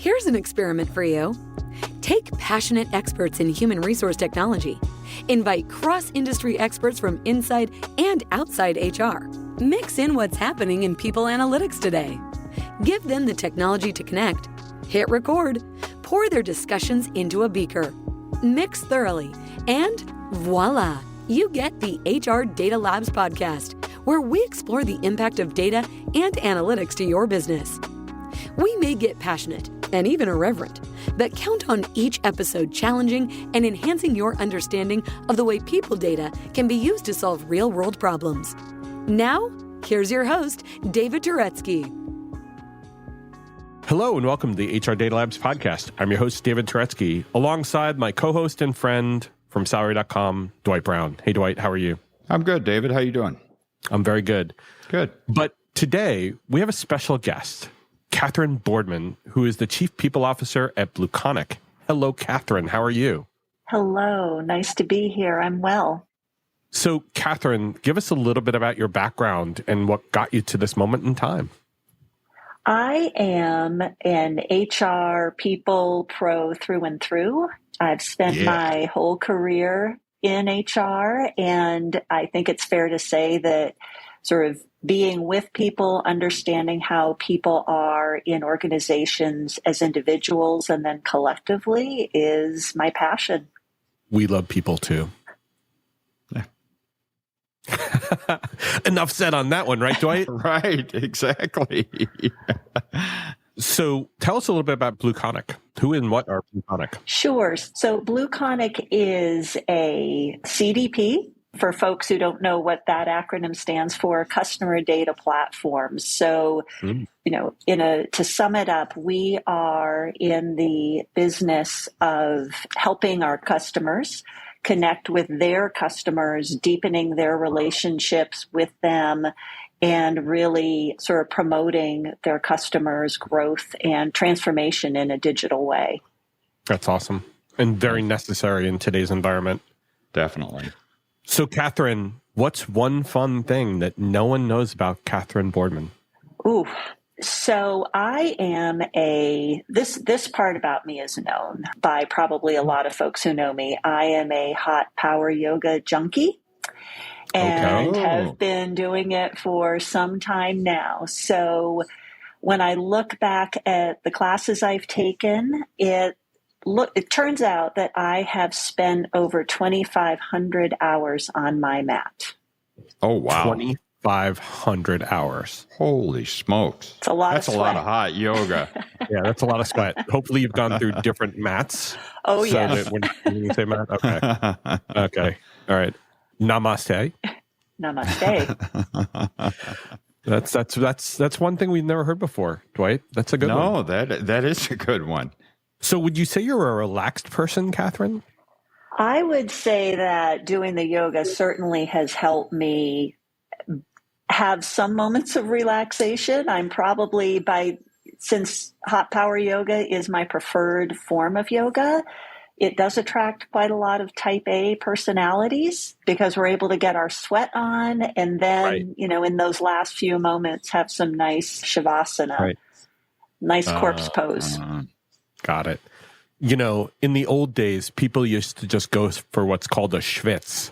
Here's an experiment for you. Take passionate experts in human resource technology. Invite cross-industry experts from inside and outside HR. Mix in what's happening in people analytics today. Give them the technology to connect. Hit record. Pour their discussions into a beaker. Mix thoroughly. And voila, you get the HR Data Labs podcast, where we explore the impact of data and analytics to your business. We may get passionate and even irreverent, but count on each episode challenging and enhancing your understanding of the way people data can be used to solve real-world problems. Now, here's your host, David Turetsky. Hello and welcome to the HR Data Labs podcast. I'm your host, David Turetsky, alongside my co-host and friend from Salary.com, Dwight Brown. Hey, Dwight, how are you? I'm good, David. How you doing? I'm very good. Good. But today, we have a special guest, Katherine Boardman, who is the Chief People Officer at BlueConic. Hello, Katherine. How are you? Hello. Nice to be here. I'm well. So, Katherine, give us a little bit about your background and what got you to this moment in time. I am an HR people pro through and through. I've spent my whole career in HR, and I think it's fair to say that sort of being with people, understanding how people are in organizations as individuals and then collectively is my passion. We love people too. Yeah. Enough said on that one, right, Dwight? Right, exactly. So tell us a little bit about BlueConic. Who and what are BlueConic? Sure. So BlueConic is a CDP. For folks who don't know what that acronym stands for, customer data platform. So, to sum it up, we are in the business of helping our customers connect with their customers, deepening their relationships with them, and really sort of promoting their customers' growth and transformation in a digital way. That's awesome. And very necessary in today's environment. Definitely. So, Katherine, what's one fun thing that no one knows about Katherine Boardman? Ooh, so I am this part about me is known by probably a lot of folks who know me. I am a hot power yoga junkie and have been doing it for some time now. So when I look back at the classes I've taken, it turns out that I have spent over 2,500 hours on my mat. Oh, wow. 2,500 hours. Holy smokes. It's a lot That's of a sweat. lot of hot yoga. Yeah, that's a lot of sweat. Hopefully you've gone through different mats. Oh, so yes. that when you say mat? Okay. Okay. All right. Namaste. Namaste. That's one thing we've never heard before, Dwight. That's a good one. No, that is a good one. So would you say you're a relaxed person, Katherine? I would say that doing the yoga certainly has helped me have some moments of relaxation. I'm probably since hot power yoga is my preferred form of yoga, it does attract quite a lot of type A personalities because we're able to get our sweat on and then, in those last few moments have some nice shavasana, nice corpse pose. Got it. In the old days, people used to just go for what's called a schwitz,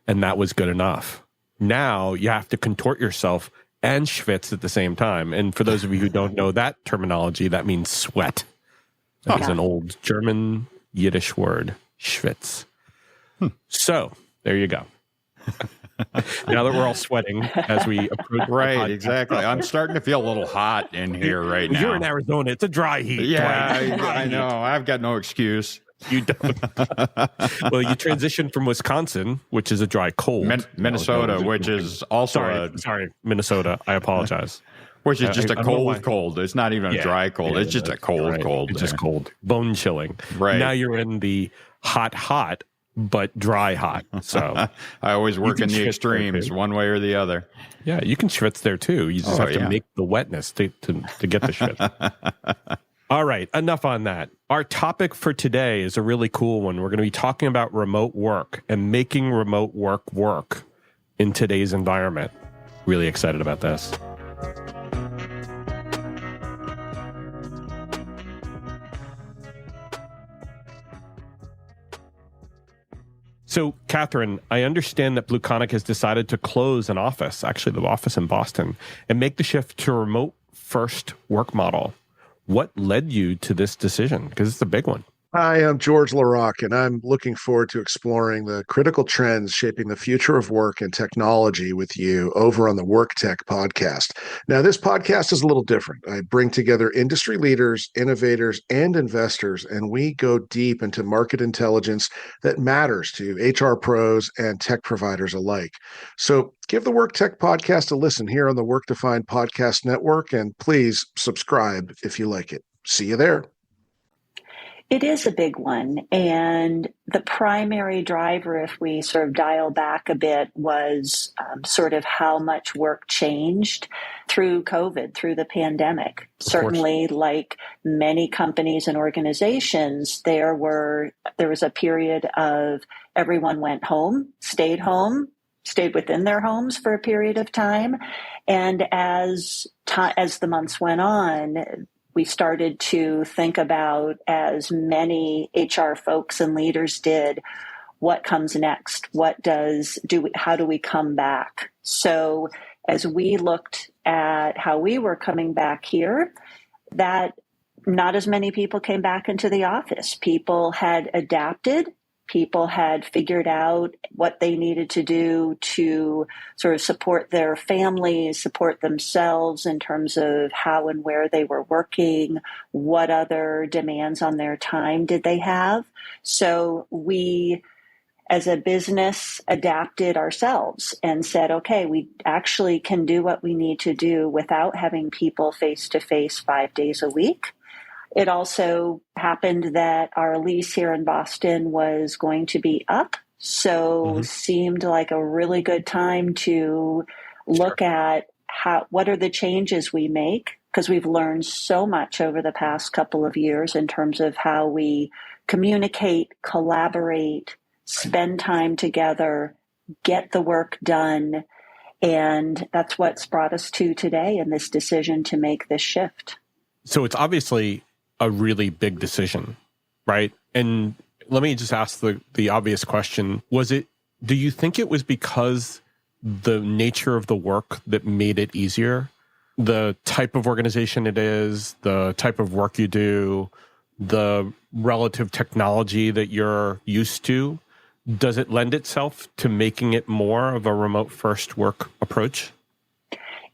and that was good enough. Now you have to contort yourself and schwitz at the same time. And for those of you who don't know that terminology, that means sweat. That is an old German Yiddish word, schwitz. So there you go. Now that we're all sweating as we approach. Right, exactly. I'm starting to feel a little hot in here right now. You're in Arizona. It's a dry heat. Yeah, I know. I've got no excuse. You don't. Well, you transitioned from Wisconsin, which is a dry cold. Minnesota, which is also Sorry, Minnesota. I apologize. Which is just a cold. It's not even a dry cold. It's just a cold. It's just cold. Bone chilling. Right. Now you're in the hot, but dry hot. So I always work in the extremes, one way or the other. Yeah, you can schwitz there too. You just have to make the wetness to get the schwitz. All right, enough on that. Our topic for today is a really cool one. We're going to be talking about remote work and making remote work in today's environment. Really excited about this. So, Katherine, I understand that BlueConic has decided to close an office, actually the office in Boston, and make the shift to a remote first work model. What led you to this decision? Because it's a big one. Hi, I'm George LaRocque, and I'm looking forward to exploring the critical trends shaping the future of work and technology with you over on the Work Tech podcast. Now, this podcast is a little different. I bring together industry leaders, innovators, and investors, and we go deep into market intelligence that matters to HR pros and tech providers alike. So give the Work Tech podcast a listen here on the Work Defined Podcast Network, and please subscribe if you like it. See you there. It is a big one. And the primary driver, if we sort of dial back a bit, was sort of how much work changed through COVID, through the pandemic. Certainly, like many companies and organizations, there was a period of everyone went home, stayed within their homes for a period of time. And as the months went on, we started to think about, as many HR folks and leaders did, what comes next? How do we come back? So as we looked at how we were coming back here, that not as many people came back into the office. People had adapted. People had figured out what they needed to do to sort of support their families, support themselves in terms of how and where they were working, what other demands on their time did they have. So we, as a business, adapted ourselves and said, okay, we actually can do what we need to do without having people face-to-face 5 days a week. It also happened that our lease here in Boston was going to be up, so seemed like a really good time to look at what are the changes we make, because we've learned so much over the past couple of years in terms of how we communicate, collaborate, spend time together, get the work done, and that's what's brought us to today in this decision to make this shift. So it's obviously a really big decision, right? And let me just ask the obvious question. Do you think it was because the nature of the work that made it easier? The type of organization it is, the type of work you do, the relative technology that you're used to? Does it lend itself to making it more of a remote first work approach?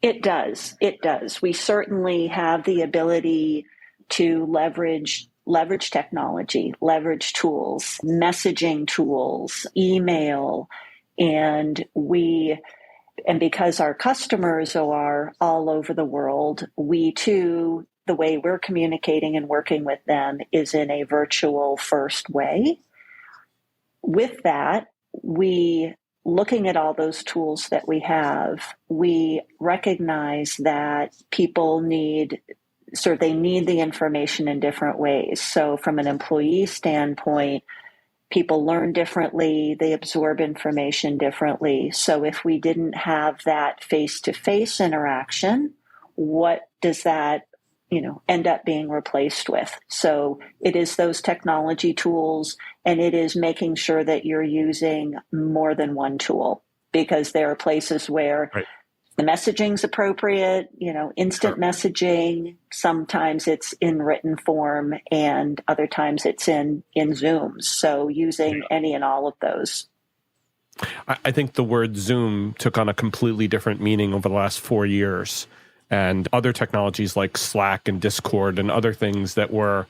It does. It does. We certainly have the ability to leverage technology, leverage tools, messaging tools, email, and because our customers are all over the world, we too, the way we're communicating and working with them is in a virtual first way. With that, looking at all those tools that we have, we recognize that people need the information in different ways. So from an employee standpoint, people learn differently, they absorb information differently. So if we didn't have that face-to-face interaction, what does that, end up being replaced with? So it is those technology tools, and it is making sure that you're using more than one tool, because there are places where the messaging's appropriate, instant messaging. Sometimes it's in written form, and other times it's in Zooms. So using any and all of those. I think the word Zoom took on a completely different meaning over the last 4 years. And other technologies like Slack and Discord and other things that were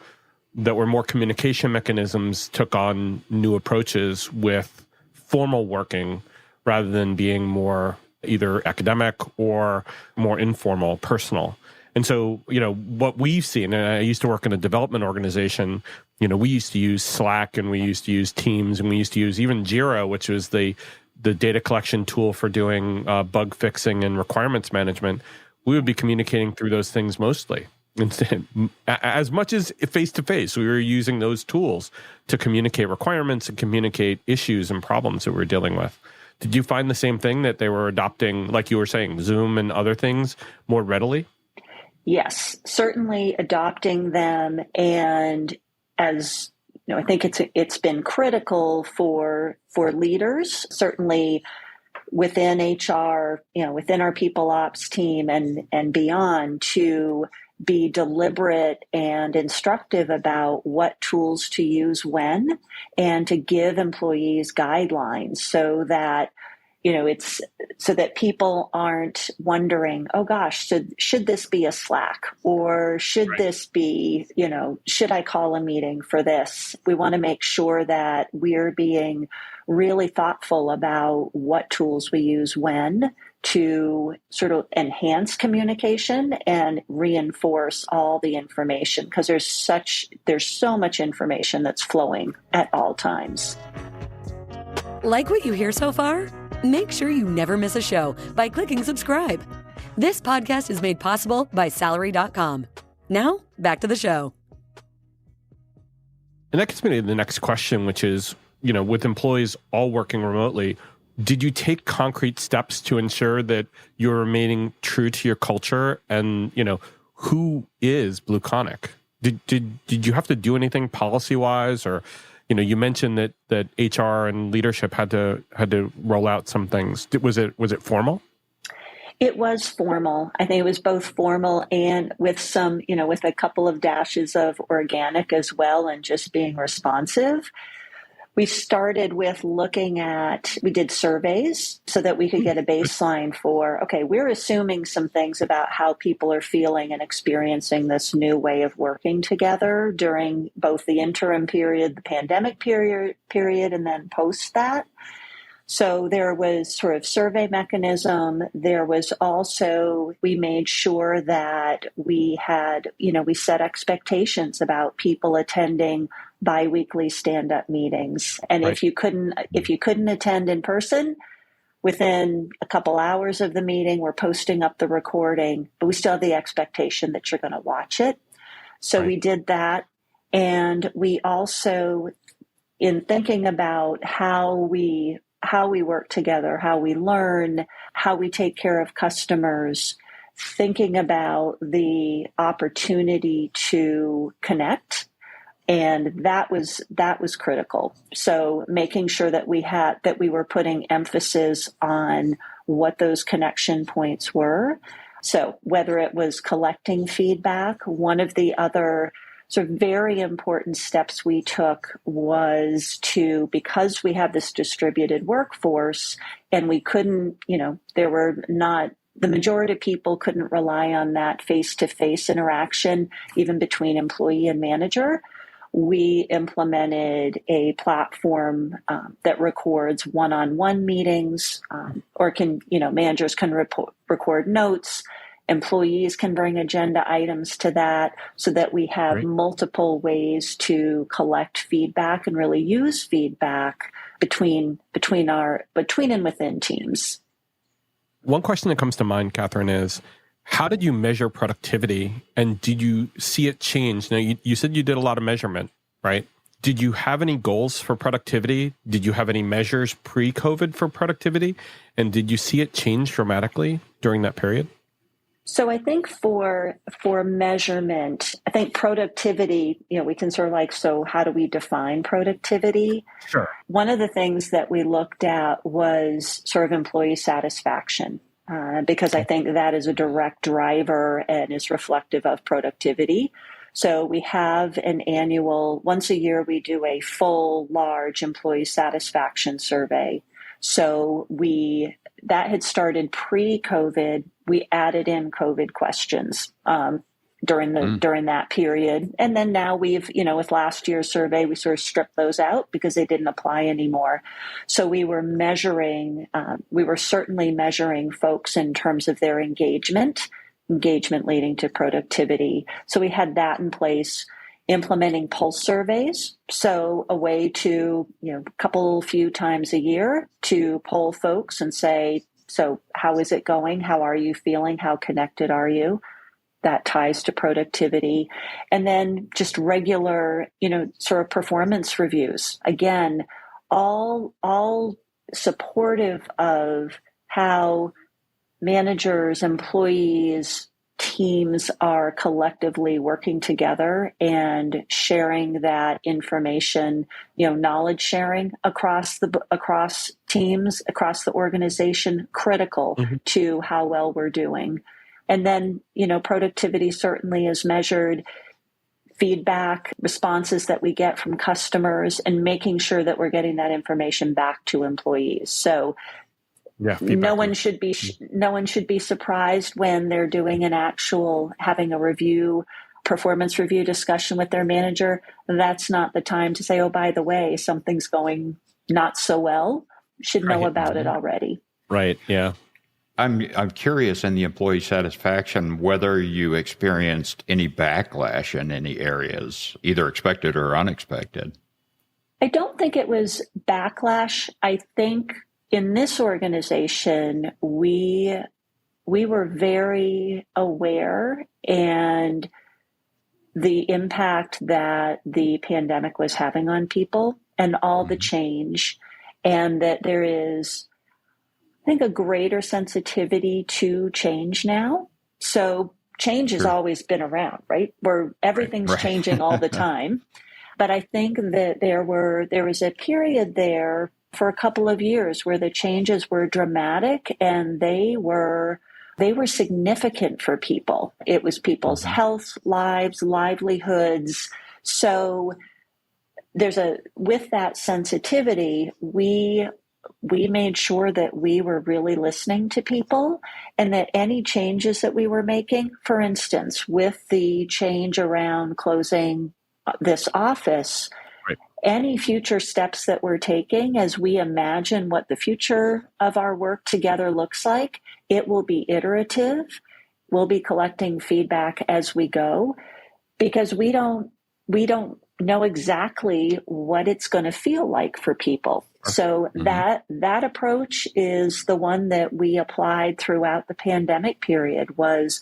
more communication mechanisms took on new approaches with formal working rather than being more either academic or more informal, personal. And so, what we've seen, and I used to work in a development organization, we used to use Slack and we used to use Teams and we used to use even Jira, which was the data collection tool for doing bug fixing and requirements management. We would be communicating through those things mostly. As much as face-to-face, we were using those tools to communicate requirements and communicate issues and problems that we're dealing with. Did you find the same thing, that they were adopting, like you were saying, Zoom and other things more readily? Yes, certainly adopting them. And as I think it's been critical for leaders, certainly within HR, within our people ops team and beyond, to be deliberate and instructive about what tools to use when, and to give employees guidelines so that it's so that people aren't wondering, oh gosh, should this be a Slack, or should this be, should I call a meeting for this? We want to make sure that we're being really thoughtful about what tools we use when, to sort of enhance communication and reinforce all the information, because there's so much information that's flowing at all times. Like what you hear so far? Make sure you never miss a show by clicking subscribe. This podcast is made possible by Salary.com. Now, back to the show. And that gets me to the next question, which is, with employees all working remotely, did you take concrete steps to ensure that you're remaining true to your culture? And, who is BlueConic? Did you have to do anything policy-wise, or you mentioned that HR and leadership had to roll out some things. Was it formal? It was formal. I think it was both formal and with some, with a couple of dashes of organic as well, and just being responsive. We started with we did surveys so that we could get a baseline for, okay, we're assuming some things about how people are feeling and experiencing this new way of working together during both the interim period, the pandemic period, and then post that. So there was sort of survey mechanism. There was also, we made sure that we had, we set expectations about people attending biweekly stand-up meetings. And right. if you couldn't attend in person, within a couple hours of the meeting, we're posting up the recording, but we still have the expectation that you're going to watch it. So right. We did that. And we also, in thinking about how we work together, how we learn, how we take care of customers, thinking about the opportunity to connect. And that was critical. So making sure that we were putting emphasis on what those connection points were. So whether it was collecting feedback, one of the other sort of very important steps we took was because we have this distributed workforce and we couldn't, the majority of people couldn't rely on that face-to-face interaction, even between employee and manager. We implemented a platform that records one-on-one meetings, or managers can record notes. Employees can bring agenda items to that, so that we have Right. multiple ways to collect feedback and really use feedback between and within teams. One question that comes to mind, Katherine, is how did you measure productivity, and did you see it change? Now, you said you did a lot of measurement, right? Did you have any goals for productivity? Did you have any measures pre-COVID for productivity? And did you see it change dramatically during that period? So I think for measurement, I think productivity, we can sort of so how do we define productivity? Sure. One of the things that we looked at was sort of employee satisfaction, because I think that is a direct driver and is reflective of productivity. So we have an annual, once a year, we do a full, large employee satisfaction survey. So that had started pre-COVID. We added in COVID questions during that period. And then now we've, with last year's survey, we sort of stripped those out because they didn't apply anymore. So we were certainly measuring folks in terms of their engagement leading to productivity. So we had that in place. Implementing pulse surveys. So a way to, few times a year to poll folks and say, so how is it going? How are you feeling? How connected are you? That ties to productivity. And then just regular, sort of performance reviews. Again, all supportive of how managers, employees, teams are collectively working together and sharing that information, knowledge sharing across teams, across the organization, critical to how well we're doing. And then, productivity certainly is measured, feedback, responses that we get from customers, and making sure that we're getting that information back to employees. So no one should be surprised when they're doing having a performance review discussion with their manager. That's not the time to say, oh, by the way, something's going not so well. Should know about it already. Right. Yeah. I'm curious in the employee satisfaction whether you experienced any backlash in any areas, either expected or unexpected. I don't think it was backlash. I think in this organization, we were very aware and the impact that the pandemic was having on people and all the change, and that there is, I think, a greater sensitivity to change now. So change has always been around, right? Where everything's changing all the time. But I think that there was a period there for a couple of years where the changes were dramatic and they were significant for people. It was people's health, lives, livelihoods. So with that sensitivity, we made sure that we were really listening to people, and that any changes that we were making, for instance, with the change around closing this office, any future steps that we're taking as we imagine what the future of our work together looks like, it will be iterative. We'll be collecting feedback as we go, because we don't know exactly what it's going to feel like for people. So that approach is the one that we applied throughout the pandemic period, was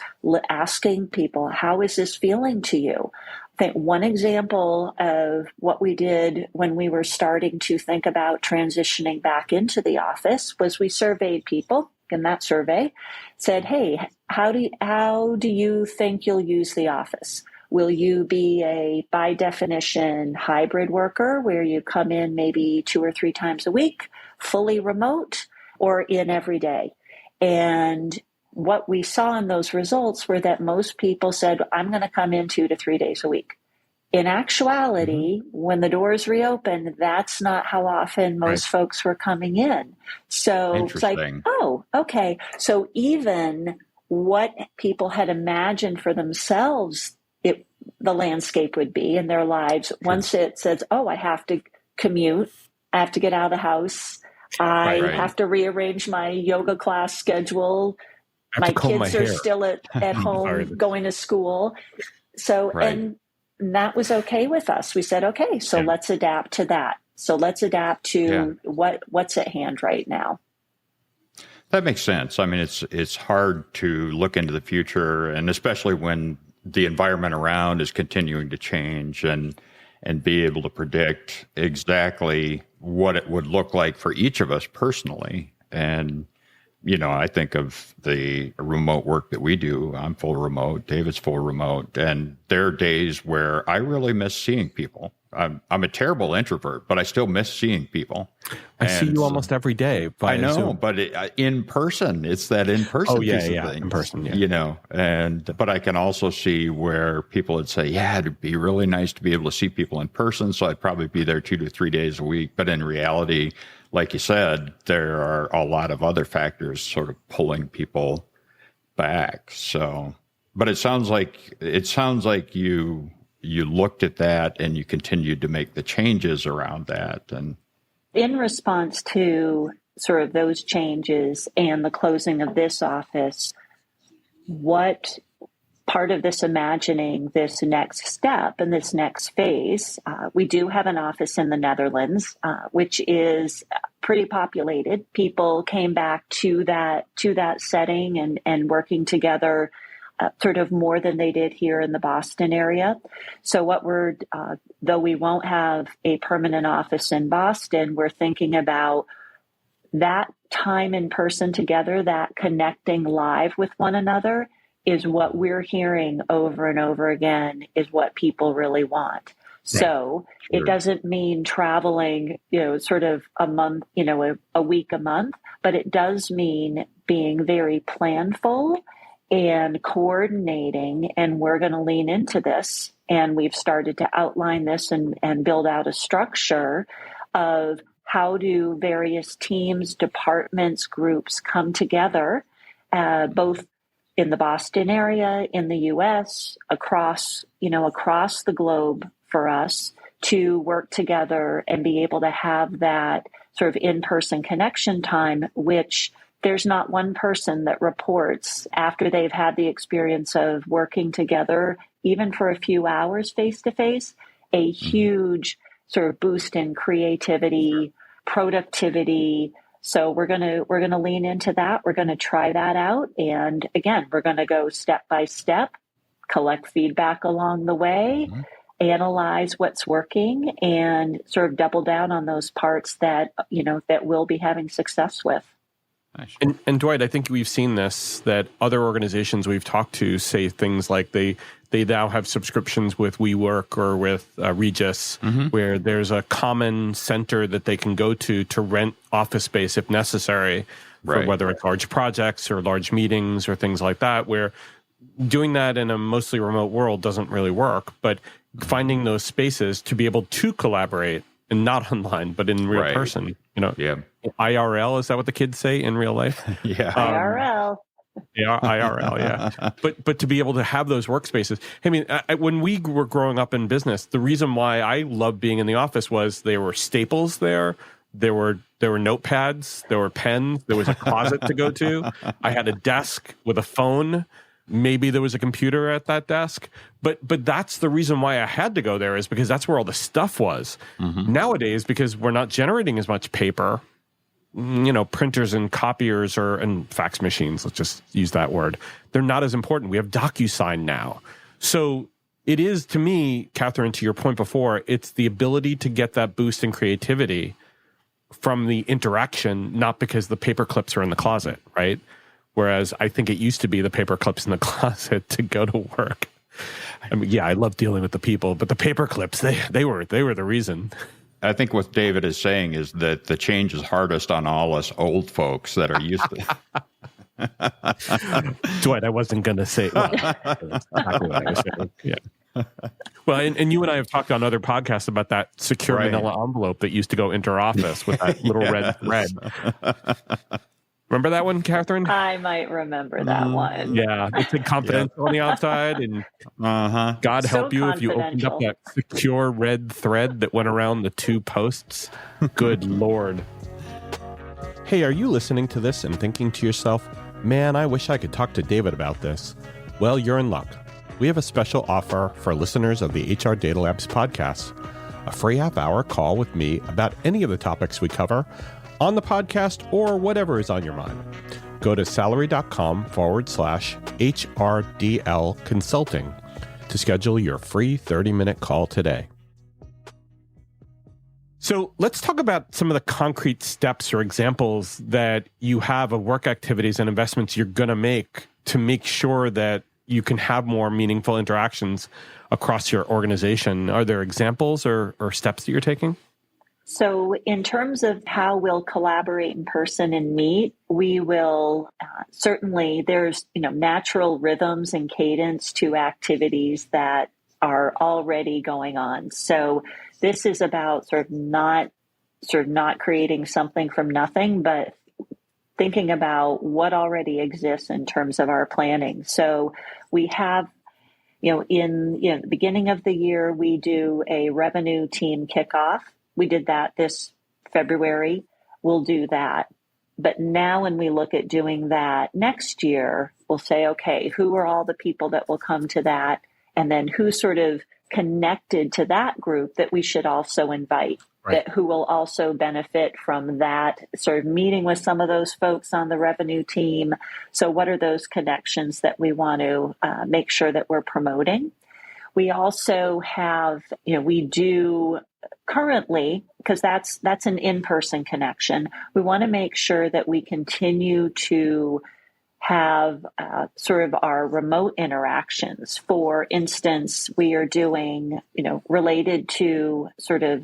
asking people, how is this feeling to you? I think one example of what we did when we were starting to think about transitioning back into the office was we surveyed people, and that survey said, hey, how do you think you'll use the office? Will you be a, by definition, hybrid worker where you come in maybe 2 or 3 times a week, fully remote, or in every day? And what we saw in those results were that most people said, I'm going to come in 2 to 3 days a week. In actuality, when the doors reopened, that's not how often most folks were coming in. So it's like, oh, okay. So even what people had imagined for themselves, the landscape would be in their lives, once it says, oh, I have to commute, I have to get out of the house, I have to rearrange my yoga class schedule, my kids are still at home going to school. So, and that was okay with us. We said, okay, so let's adapt to that. So let's adapt to what's at hand right now. That makes sense. I mean, it's hard to look into the future, and especially when the environment around is continuing to change, and be able to predict exactly what it would look like for each of us personally. And, I think of the remote work that we do. I'm full remote. David's full remote. And there are days where I really miss seeing people. I'm a terrible introvert, but I still miss seeing people. I see you almost every day. I know, Zoom. But in person, it's that in person piece of things, in person, but I can also see where people would say, yeah, it'd be really nice to be able to see people in person. So I'd probably be there 2 to 3 days a week. But in reality, like you said, there are a lot of other factors sort of pulling people back. So, but it sounds like you looked at that and you continued to make the changes around that. And in response to sort of those changes and the closing of this office, what part of this imagining this next step and this next phase, we do have an office in the Netherlands, which is pretty populated. People came back to that setting and working together sort of more than they did here in the Boston area. So though we won't have a permanent office in Boston, we're thinking about that time in person together, that connecting live with one another is what we're hearing over and over again is what people really want. So it doesn't mean traveling, sort of a month, a week, a month, but it does mean being very planful and coordinating. And we're going to lean into this. And we've started to outline this and build out a structure of how do various teams, departments, groups come together, both in the Boston area, in the U.S., across the globe for us to work together and be able to have that sort of in-person connection time, which there's not one person that reports after they've had the experience of working together, even for a few hours face-to-face, a huge sort of boost in creativity, productivity. So we're going to lean into that. We're going to try that out. And again, we're going to go step by step, collect feedback along the way, analyze what's working, and sort of double down on those parts that, that we'll be having success with. And Dwight, I think we've seen this, that other organizations we've talked to say things like they now have subscriptions with WeWork or with Regus, where there's a common center that they can go to rent office space if necessary, for whether it's large projects or large meetings or things like that, where doing that in a mostly remote world doesn't really work. But finding those spaces to be able to collaborate, and not online, but in real person, IRL, is that what the kids say in real life? IRL. IRL, yeah. But to be able to have those workspaces. I mean, when we were growing up in business, the reason why I loved being in the office was there were staples there. There were notepads, there were pens, there was a closet to go to. I had a desk with a phone. Maybe there was a computer at that desk, but that's the reason why I had to go there, is because that's where all the stuff was. Nowadays, because we're not generating as much paper, printers and copiers and fax machines, let's just use that word, they're not as important. We have DocuSign now. So it is, to me, Katherine, to your point before, it's the ability to get that boost in creativity from the interaction, not because the paper clips are in the closet, right? Whereas I think it used to be the paper clips in the closet to go to work. I mean, yeah, I love dealing with the people, but the paper clips, they were the reason. I think what David is saying is that the change is hardest on all us old folks that are used to. Dwight, I wasn't going to say. Well, that's exactly what I was saying. Yeah. Well, and you and I have talked on other podcasts about that secure manila envelope that used to go inter-office with that little red thread. Remember that one, Katherine? I might remember that one. Yeah, it's confidential on the outside, and God help you if you opened up that secure red thread that went around the two posts. Good Lord. Hey, are you listening to this and thinking to yourself, man, I wish I could talk to David about this? Well, you're in luck. We have a special offer for listeners of the HR Data Labs podcast. A free half-hour call with me about any of the topics we cover on the podcast or whatever is on your mind. Go to salary.com/HRDL consulting to schedule your free 30-minute call today. So let's talk about some of the concrete steps or examples that you have of work activities and investments you're going to make sure that you can have more meaningful interactions across your organization. Are there examples or steps that you're taking? So in terms of how we'll collaborate in person and meet, we will certainly, there's natural rhythms and cadence to activities that are already going on. So this is about sort of not creating something from nothing, but thinking about what already exists in terms of our planning. So we have, in the beginning of the year, we do a revenue team kickoff. We did that this February. We'll do that. But now when we look at doing that next year, we'll say, okay, who are all the people that will come to that? And then who's sort of connected to that group that we should also invite, who will also benefit from that, sort of meeting with some of those folks on the revenue team. So what are those connections that we want to make sure that we're promoting? We also have, we do currently, because that's an in-person connection, we want to make sure that we continue to have sort of our remote interactions. For instance, we are doing, related to sort of,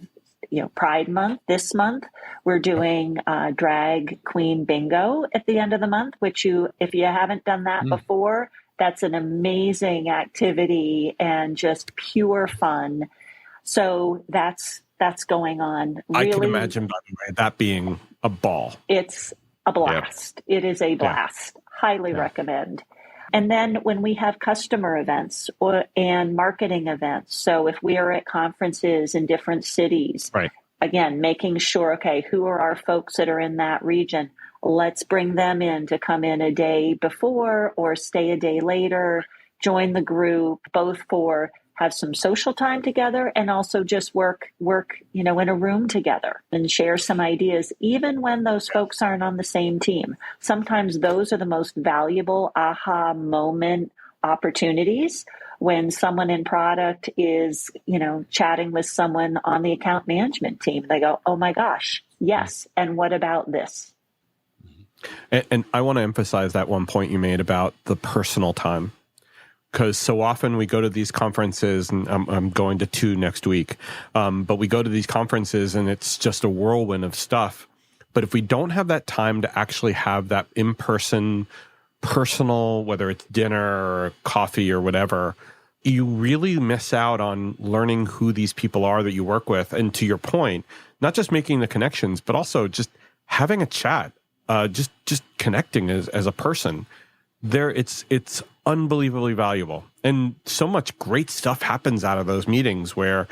Pride Month this month, we're doing drag queen bingo at the end of the month, which if you haven't done that before, that's an amazing activity and just pure fun. So that's going on. Really, I can imagine, by the way, that being a ball. It's a blast. Yep. It is a blast. Yeah. Highly recommend. And then when we have customer events and marketing events, so if we are at conferences in different cities, again, making sure, okay, who are our folks that are in that region? Let's bring them in to come in a day before or stay a day later, join the group, both for have some social time together and also just work, in a room together and share some ideas, even when those folks aren't on the same team. Sometimes those are the most valuable aha moment opportunities when someone in product is, chatting with someone on the account management team. They go, oh my gosh, yes. And what about this? And I want to emphasize that one point you made about the personal time. Because so often we go to these conferences, and I'm going to 2 next week, but we go to these conferences and it's just a whirlwind of stuff. But if we don't have that time to actually have that in-person, personal, whether it's dinner or coffee or whatever, you really miss out on learning who these people are that you work with. And to your point, not just making the connections, but also just having a chat, just connecting as a person. It's unbelievably valuable. And so much great stuff happens out of those meetings where,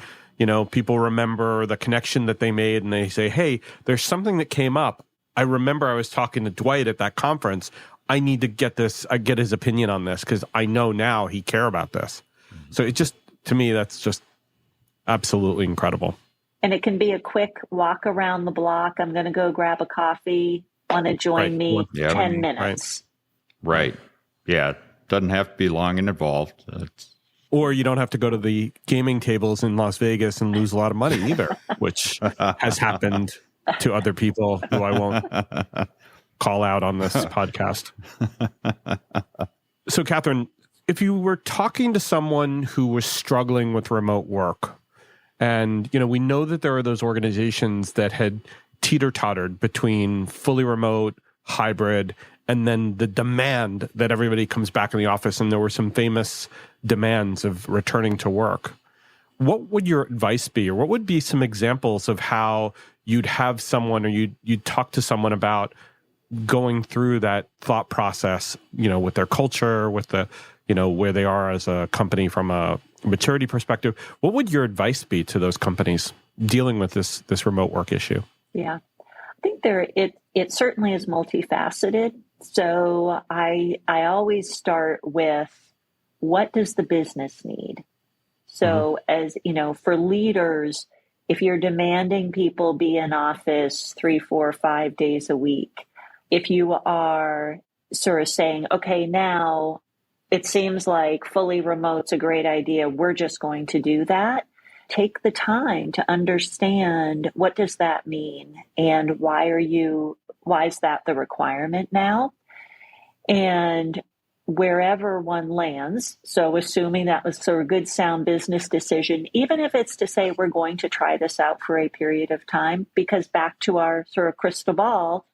people remember the connection that they made and they say, hey, there's something that came up. I remember I was talking to Dwight at that conference. I need to get his opinion on this because I know now he cares about this. So to me, that's just absolutely incredible. And it can be a quick walk around the block. I'm going to go grab a coffee. Want to join me? 10 minutes. Right. Yeah. Doesn't have to be long and involved. Or you don't have to go to the gaming tables in Las Vegas and lose a lot of money either, which has happened to other people who I won't call out on this podcast. So, Katherine, if you were talking to someone who was struggling with remote work, and, we know that there are those organizations that had teeter-tottered between fully remote, hybrid, and then the demand that everybody comes back in the office, and there were some famous demands of returning to work. What would your advice be, or what would be some examples of how you'd have someone, or you'd talk to someone about going through that thought process, with their culture, with the, where they are as a company from a maturity perspective? What would your advice be to those companies dealing with this remote work issue? Yeah, I think it certainly is multifaceted. So I always start with, what does the business need? So as for leaders, if you're demanding people be in office 3, 4, 5 days a week, if you are sort of saying, okay, now it seems like fully remote's a great idea, we're just going to do that. Take the time to understand, what does that mean? And why is that the requirement now? And wherever one lands, so assuming that was sort of a good, sound business decision, even if it's to say we're going to try this out for a period of time, because back to our sort of crystal ball,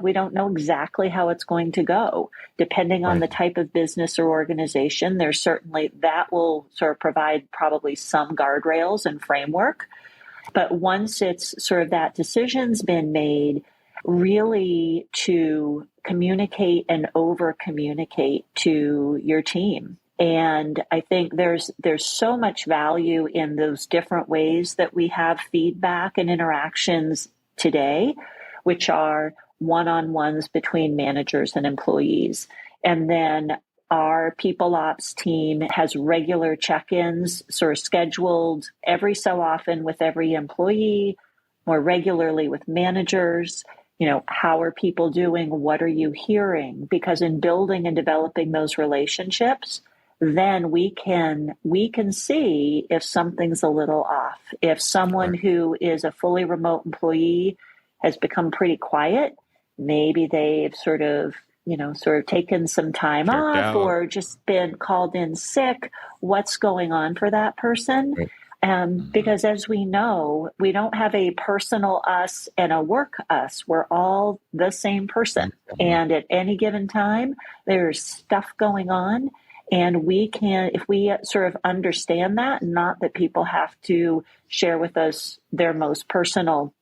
we don't know exactly how it's going to go. Depending on the type of business or organization, there's certainly that will sort of provide probably some guardrails and framework. But once it's sort of that decision's been made, really to communicate and over communicate to your team. And I think there's so much value in those different ways that we have feedback and interactions today, which are one-on-ones between managers and employees. And then our people ops team has regular check-ins, sort of scheduled every so often with every employee, more regularly with managers. How are people doing? What are you hearing? Because in building and developing those relationships, then we can see if something's a little off. If someone who is a fully remote employee has become pretty quiet, maybe they've sort of sort of taken some time Checked off out. or just been called in sick, what's going on for that person? Right. Because as we know, we don't have a personal us and a work us. We're all the same person. And at any given time, there's stuff going on. And we can, if we sort of understand that, not that people have to share with us their most personal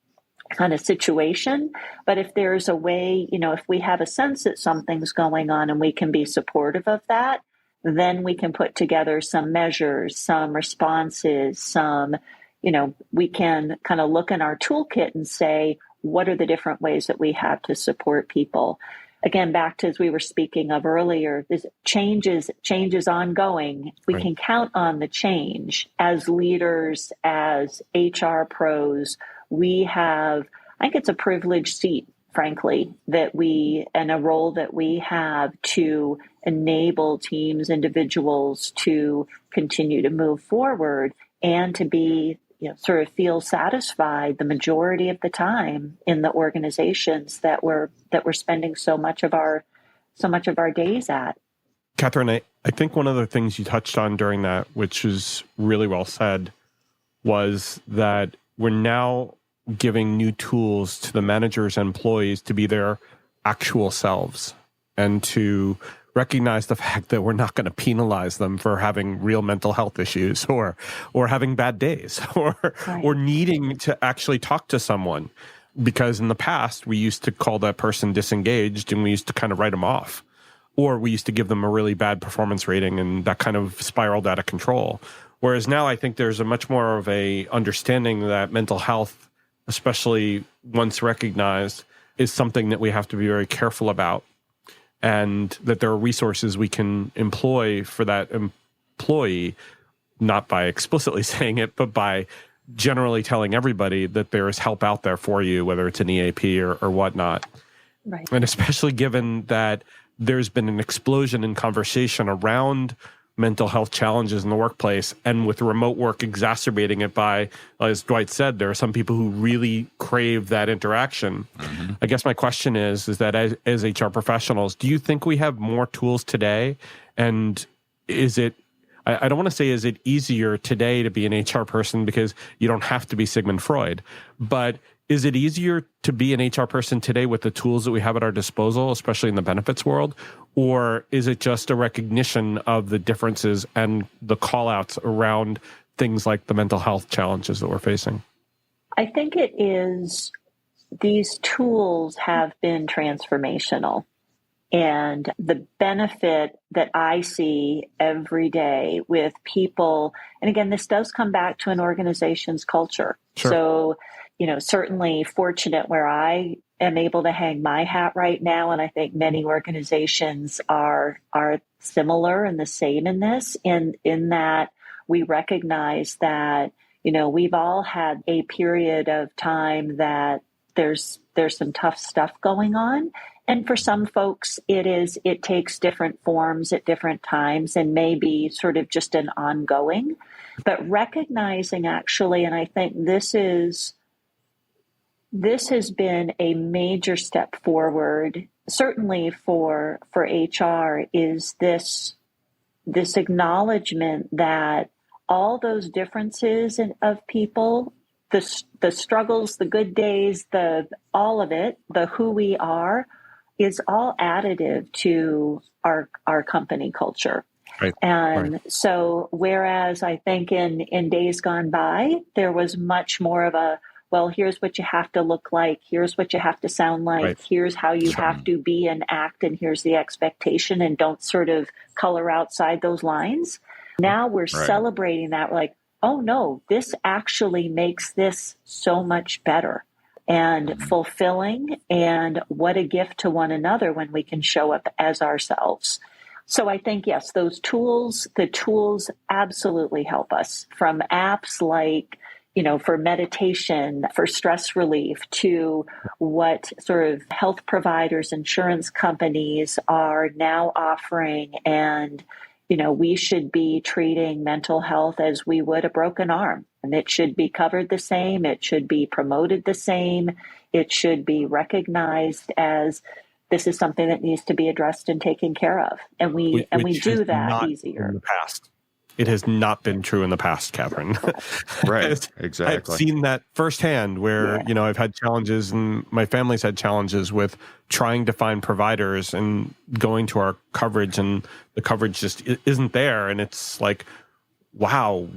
kind of situation, but if there's a way, if we have a sense that something's going on and we can be supportive of that, then we can put together some measures, some responses, we can kind of look in our toolkit and say, what are the different ways that we have to support people? Again, back to as we were speaking of earlier, this change is ongoing. We can count on the change as leaders, as HR pros. We have, I think it's a privileged seat, frankly, and a role that we have to enable teams, individuals to continue to move forward and to be, sort of feel satisfied the majority of the time in the organizations that we're spending so much of our days at. Katherine, I think one of the things you touched on during that, which is really well said, was that we're now giving new tools to the managers and employees to be their actual selves and to recognize the fact that we're not going to penalize them for having real mental health issues or having bad days or needing to actually talk to someone. Because in the past, we used to call that person disengaged and we used to kind of write them off. Or we used to give them a really bad performance rating and that kind of spiraled out of control. Whereas now I think there's a much more of a understanding that mental health, especially once recognized, is something that we have to be very careful about, and that there are resources we can employ for that employee, not by explicitly saying it, but by generally telling everybody that there is help out there for you, whether it's an EAP or whatnot. Right. And especially given that there's been an explosion in conversation around mental health challenges in the workplace, and with remote work exacerbating it by, as Dwight said, there are some people who really crave that interaction. Mm-hmm. I guess my question is that as HR professionals, do you think we have more tools today? And is it, I don't want to say is it easier today to be an HR person because you don't have to be Sigmund Freud, but is it easier to be an HR person today with the tools that we have at our disposal, especially in the benefits world? Or is it just a recognition of the differences and the call outs around things like the mental health challenges that we're facing? I think it is, these tools have been transformational. And the benefit that I see every day with people, and again, this does come back to an organization's culture. Sure. So, certainly fortunate where I am able to hang my hat right now. And I think many organizations are similar and the same in this, in that we recognize that, we've all had a period of time that there's some tough stuff going on. And for some folks, it takes different forms at different times and maybe sort of just an ongoing, but recognizing actually, and I think this has been a major step forward, certainly for HR, is this acknowledgement that all those differences of people, the struggles, the good days, all of it, the who we are, is all additive to our company culture. Right. And so whereas I think in days gone by, there was much more of a, well, here's what you have to look like, here's what you have to sound like, here's how you have to be and act, and here's the expectation, and don't sort of color outside those lines. Now we're celebrating that. We're like, oh no, this actually makes this so much better and fulfilling, and what a gift to one another when we can show up as ourselves. So I think, yes, the tools absolutely help us, from apps like, for meditation, for stress relief, to what sort of health providers, insurance companies are now offering. And, we should be treating mental health as we would a broken arm. And it should be covered the same. It should be promoted the same. It should be recognized as this is something that needs to be addressed and taken care of. And we do that easier. In the past. It has not been true in the past, Katherine. Right, exactly. I've seen that firsthand where, I've had challenges and my family's had challenges with trying to find providers and going to our coverage, and the coverage just isn't there. And it's like, wow,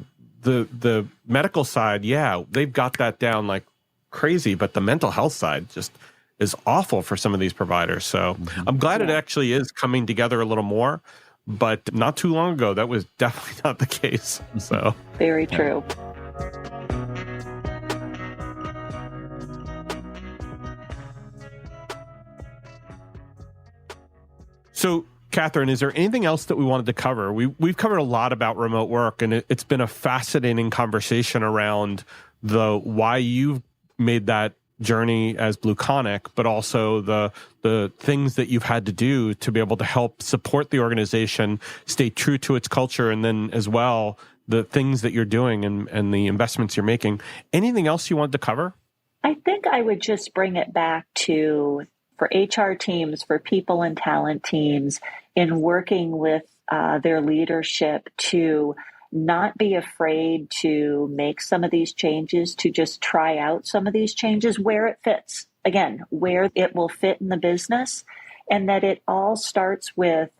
the medical side, they've got that down like crazy, but the mental health side just is awful for some of these providers. So I'm glad it actually is coming together a little more. But not too long ago, that was definitely not the case. So very true. So, Katherine, is there anything else that we wanted to cover? We've covered a lot about remote work, and it's been a fascinating conversation around why you've made that journey as BlueConic, but also the things that you've had to do to be able to help support the organization, stay true to its culture, and then as well, the things that you're doing and the investments you're making. Anything else you wanted to cover? I think I would just bring it back to, for HR teams, for people and talent teams, in working with their leadership to not be afraid to make some of these changes, to just try out some of these changes where it fits. Again, where it will fit in the business, and that it all starts with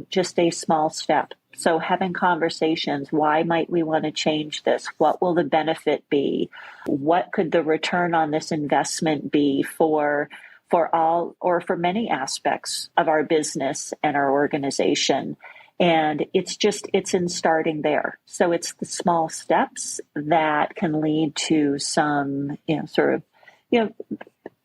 just a small step. So having conversations, why might we want to change this? What will the benefit be? What could the return on this investment be for all or for many aspects of our business and our organization? And it's in starting there. So it's the small steps that can lead to some,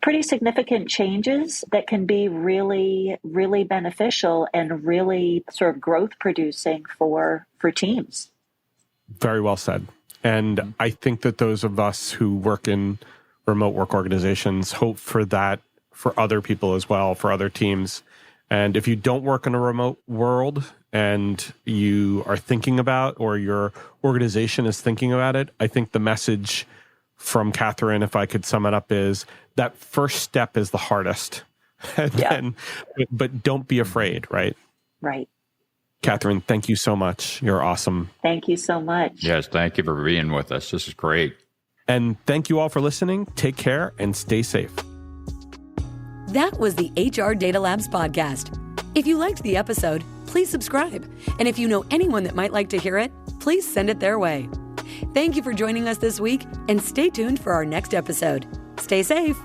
pretty significant changes that can be really, really beneficial and really sort of growth producing for teams. Very well said. And I think that those of us who work in remote work organizations hope for that for other people as well, for other teams. And if you don't work in a remote world and you are thinking about, or your organization is thinking about it, I think the message from Katherine, if I could sum it up, is that first step is the hardest. But don't be afraid, right? Right. Katherine, thank you so much. You're awesome. Thank you so much. Yes, thank you for being with us. This is great. And thank you all for listening. Take care and stay safe. That was the HR Data Labs podcast. If you liked the episode, please subscribe. And if you know anyone that might like to hear it, please send it their way. Thank you for joining us this week, and stay tuned for our next episode. Stay safe.